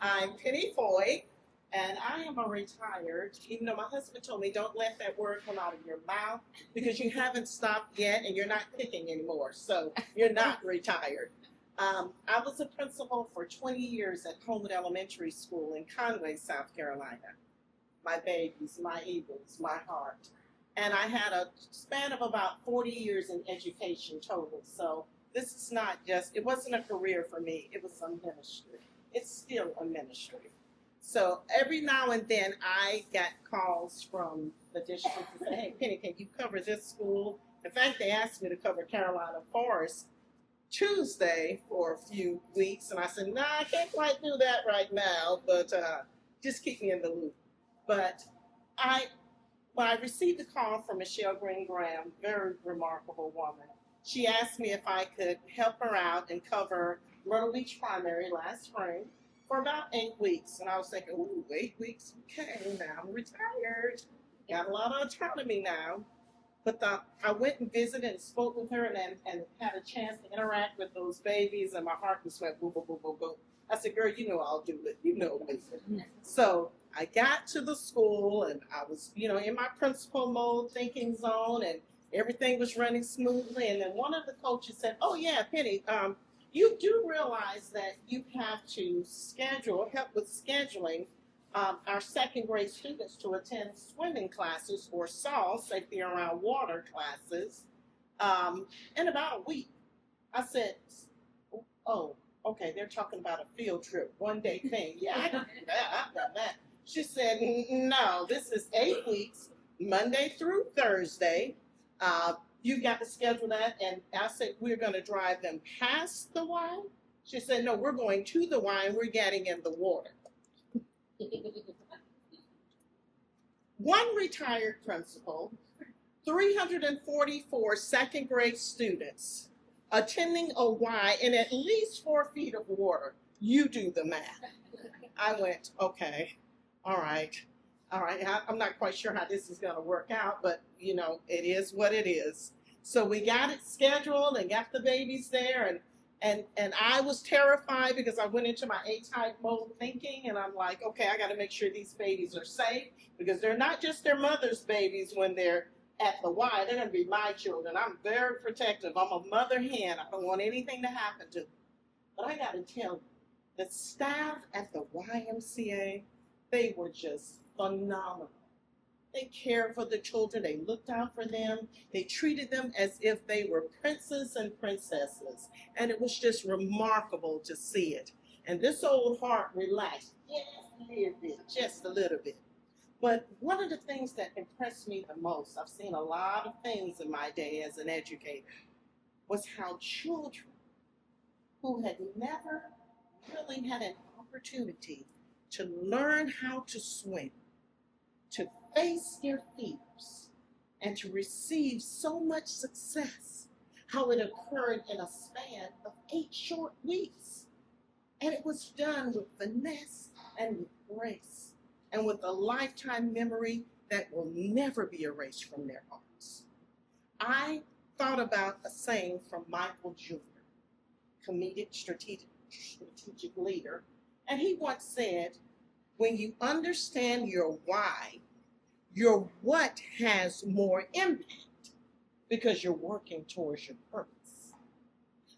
I'm Penny Foy, and I am a retired, even though my husband told me don't let that word come out of your mouth because you haven't stopped yet and you're not picking anymore. So you're not retired. I was a principal for 20 years at Homewood Elementary School in Conway, South Carolina. My babies, my eagles, my heart. And I had a span of about 40 years in education total. So this is not just, it wasn't a career for me, it was a ministry. It's still a ministry. So every now and then I got calls from the district to say, hey, Penny, can you cover this school? In fact, they asked me to cover Carolina Forest Tuesday for a few weeks. And I said, nah, I can't quite do that right now, but just keep me in the loop. But I when I received a call from Michelle Green Graham, very remarkable woman. She asked me if I could help her out and cover Myrtle Beach Primary last spring for about 8 weeks. And I was thinking, ooh, 8 weeks, okay, now I'm retired. Got a lot of autonomy now. But I went and visited and spoke with her and had a chance to interact with those babies, and my heart just went boom, boom, boom, boom, boom. I said, girl, you know I'll do it. You know me. So I got to the school, and I was, in my principal mode thinking zone, and everything was running smoothly. And then one of the coaches said, oh, yeah, Penny, you do realize that you have to help with scheduling our second grade students to attend swimming classes or SAL, safety around water classes, in about a week. I said, oh, okay, they're talking about a field trip, 1 day thing. Yeah, I can do that. I've done that. She said, no, this is 8 weeks, Monday through Thursday. You've got to schedule that. And I said, we're going to drive them past the Y. She said, no, we're going to the Y and we're getting in the water. One retired principal, 344 second grade students attending a Y in at least 4 feet of water. You do the math. I went, okay, all right. I'm not quite sure how this is going to work out, but it is what it is. So we got it scheduled and got the babies there, and I was terrified because I went into my A-type mode thinking, and I'm like, okay, I got to make sure these babies are safe because they're not just their mother's babies when they're at the Y. They're going to be my children. I'm very protective. I'm a mother hen. I don't want anything to happen to them. But I got to tell you, the staff at the YMCA, they were just phenomenal. They cared for the children. They looked out for them. They treated them as if they were princes and princesses. And it was just remarkable to see it. And this old heart relaxed just a little bit. But one of the things that impressed me the most, I've seen a lot of things in my day as an educator, was how children who had never really had an opportunity to learn how to swim, to face their fears, and to receive so much success, how it occurred in a span of 8 short weeks. And it was done with finesse and with grace and with a lifetime memory that will never be erased from their hearts. I thought about a saying from Michael Jr., comedic strategic leader, and he once said, when you understand your why, your what has more impact because you're working towards your purpose.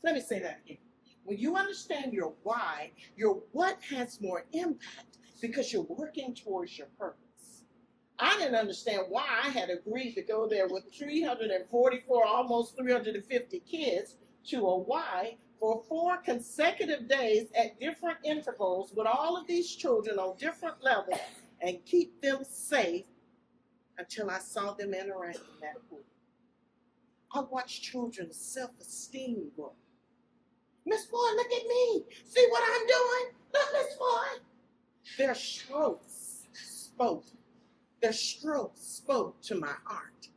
Let me say that again. When you understand your why, your what has more impact because you're working towards your purpose. I didn't understand why I had agreed to go there with 344, almost 350 kids to a Y for 4 consecutive days at different intervals with all of these children on different levels and keep them safe until I saw them interact in that pool. I watched children's self-esteem grow. Miss Foy, look at me. See what I'm doing? Look, Miss Foy. Their strokes spoke. Their strokes spoke to my heart.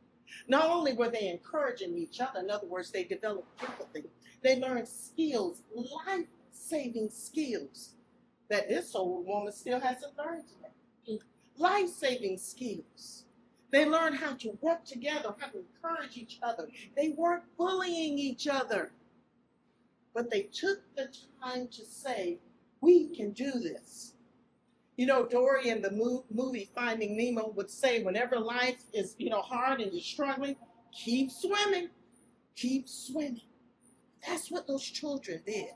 Not only were they encouraging each other, in other words, they developed empathy. They learned skills, life-saving skills that this old woman still hasn't learned yet. Life-saving skills. They learned how to work together, how to encourage each other. They weren't bullying each other. But they took the time to say, we can do this. You know, Dory in the movie Finding Nemo would say, whenever life is, hard and you're struggling, keep swimming, keep swimming. That's what those children did.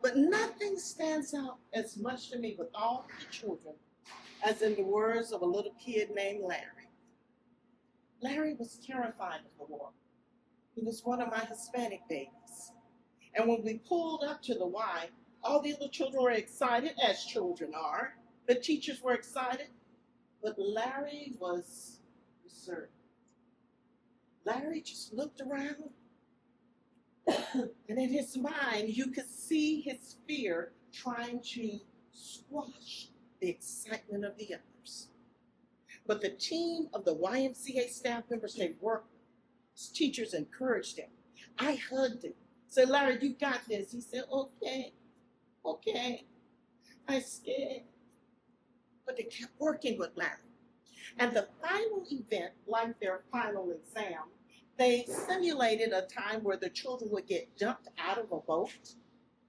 But nothing stands out as much to me with all the children as in the words of a little kid named Larry. Larry was terrified of the water. He was one of my Hispanic babies. And when we pulled up to the Y, all the other children were excited, as children are. The teachers were excited, but Larry was reserved. Larry just looked around, and in his mind, you could see his fear trying to squash the excitement of the others. But the team of the YMCA staff members they worked with, his teachers encouraged him. I hugged him, said, Larry, you got this. He said, okay, I'm scared. But they kept working with Larry. And the final event, like their final exam, they simulated a time where the children would get dumped out of a boat,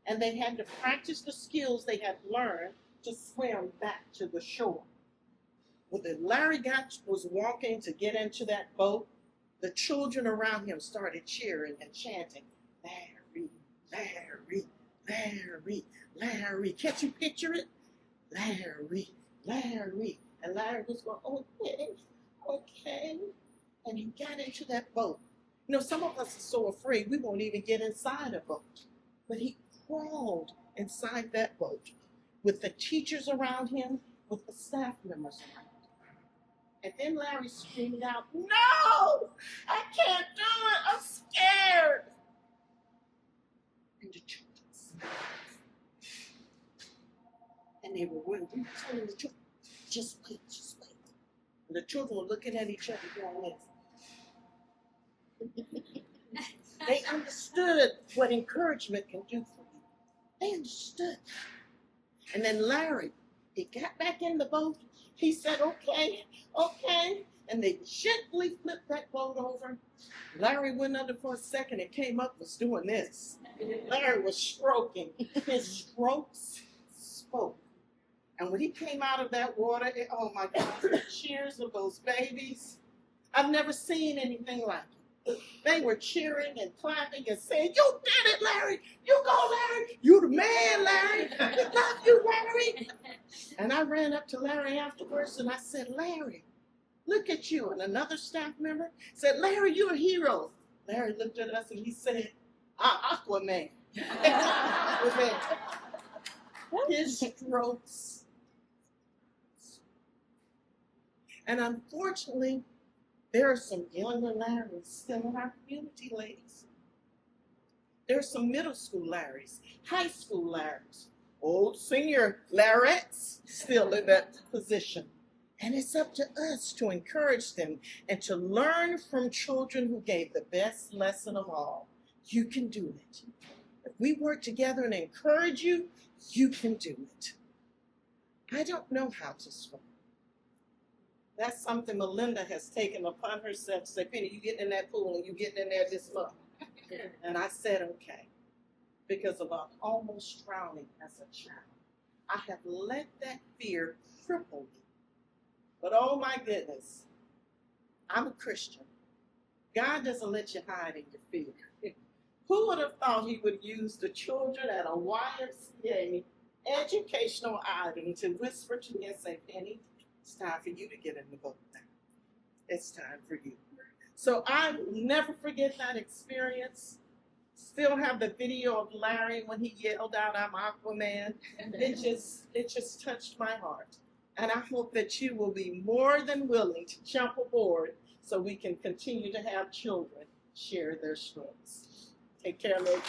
and they had to practice the skills they had learned to swim back to the shore. When Larry was walking to get into that boat, the children around him started cheering and chanting, Larry, Larry, Larry, Larry. Can't you picture it? Larry, Larry. And Larry was going, okay. And he got into that boat. You know, some of us are so afraid we won't even get inside a boat. But he crawled inside that boat with the teachers around him, with the staff members around him. And then Larry screamed out, no, I can't do it, I'm scared. And the children smiled. And they were telling the children, just wait. And the children were looking at each other doing this. They understood what encouragement can do for you. They understood. And then Larry, he got back in the boat. He said, okay. And they gently flipped that boat over. Larry went under for a second and came up, was doing this. Larry was stroking. His strokes spoke. And when he came out of that water, oh my God, the cheers of those babies. I've never seen anything like it. They were cheering and clapping and saying, you did it, Larry. You go, Larry. You the man, Larry. We love you, Larry. And I ran up to Larry afterwards and I said, Larry, look at you. And another staff member said, Larry, you're a hero. Larry looked at us and he said, Aquaman. Aquaman. His strokes. And unfortunately, there are some younger Larrys still in our community, ladies. There are some middle school Larrys, high school Larrys, old senior Larrettes still in that position. And it's up to us to encourage them and to learn from children who gave the best lesson of all. You can do it. If we work together and encourage you, you can do it. I don't know how to swim. That's something Melinda has taken upon herself to say, Penny, you get in that pool and you get in there this month. And I said, okay, because of almost drowning as a child. I have let that fear cripple me. But oh my goodness, I'm a Christian. God doesn't let you hide in your fear. Who would have thought he would use the children at a YMCA educational item to whisper to me and say, Penny, it's time for you to get in the boat now. It's time for you. So I will never forget that experience. Still have the video of Larry when he yelled out, I'm Aquaman. It just touched my heart. And I hope that you will be more than willing to jump aboard so we can continue to have children share their stories. Take care, ladies.